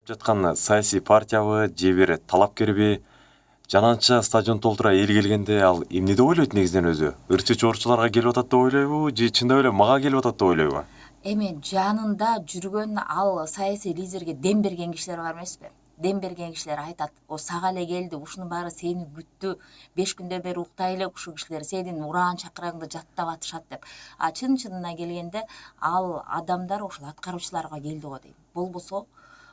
жаткан саясий партиябы же бир талапкерби? Жананча стадион толтура эл келгенде ал эмне деп ойлойт негизинен өзү? Ырчы чоорчуларга келип атат деп ойлойбу же чындап эле мага келип атат деп ойлойбу? Эми жанында жүргөн ал саясий лидерге дем берген кишилер бар эмеспи? Дем берген кишилер айтат, сага эле келди, ушунун баары сени күттү, 5 күндөн бери уктай элек ушул кишилер сенин ураан чакырыгыңды жаттап атышат деп. Чын-чынына келгенде ал адамдар ошол аткаруучуларга келди го дейм. Болбосо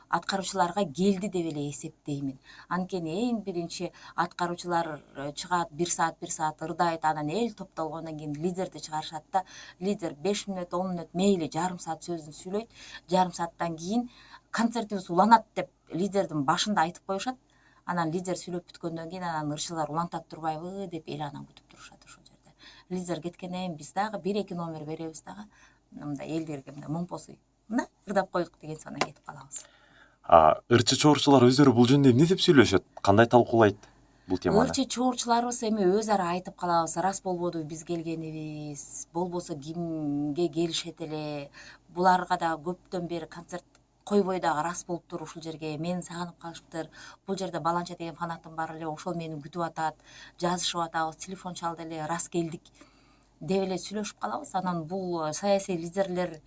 аткаруучуларга келди деп эле эсептеймин. Анткени эң биринчи аткаруучулар чыгат, 1 саат ырдайт, анан эл топтолгондон кийин лидерди чыгарышат да, лидер 5 мүнөт, 10 мүнөт, мейли жарым саат сөзүн сүйлөйт. Жарым сааттан кийин концертибиз уланат деп лидердин башында айтып коюшат. Анан лидер сүйлөп бүткөндөн кийин анан ырчылар улантат турбайбы деп эл анан күтүп турушат ошол жерде. Лидер кеткенден кийин биз дагы 1-2 номер беребиз дагы, мындай элдерге мындай момпосуй мына ырдап койдук деген соң анан кетип калабыз. Ырчы чоорчулар өздөрү бул жөнүндө эмне деп сүйлөшөт? Кандай талкуулайт бул теманы? Ырчы чоорчуларыбыз эми өз ара айтып калабыз, рас болбодубу биз келгенибиз, болбосо кимге келишет эле, буларга да көптөн бери концерт койбой дагы рас болуптур ушул жерге, мени сагынып калышыптыр, бул жерде баланча деген фанатым бар эле, ошол мени күтүп атат, жазышып атабыз, телефон чалды эле, рас келдик деп эле сүйлөшүп калабыз. Анан бул саясий лидерлер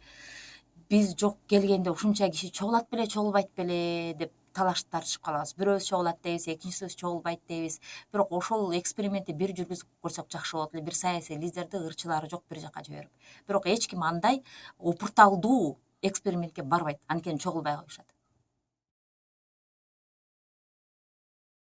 биз жок келгенде ушунча киши чогулат беле, чогулбайт беле деп талаш тартышып калабыз. Бирөөбүз чогулат дейбиз, экинчисибиз чогулбайт дейбиз. Бирок ошол экспериментти бир жүргүзүп көрсөк жакшы болот эле. Бир саясий лидерди ырчылары жок бир жака жиберип. Бирок эч ким андай опурталдуу экспериментке барбайт, анткени чогулбай коюшат.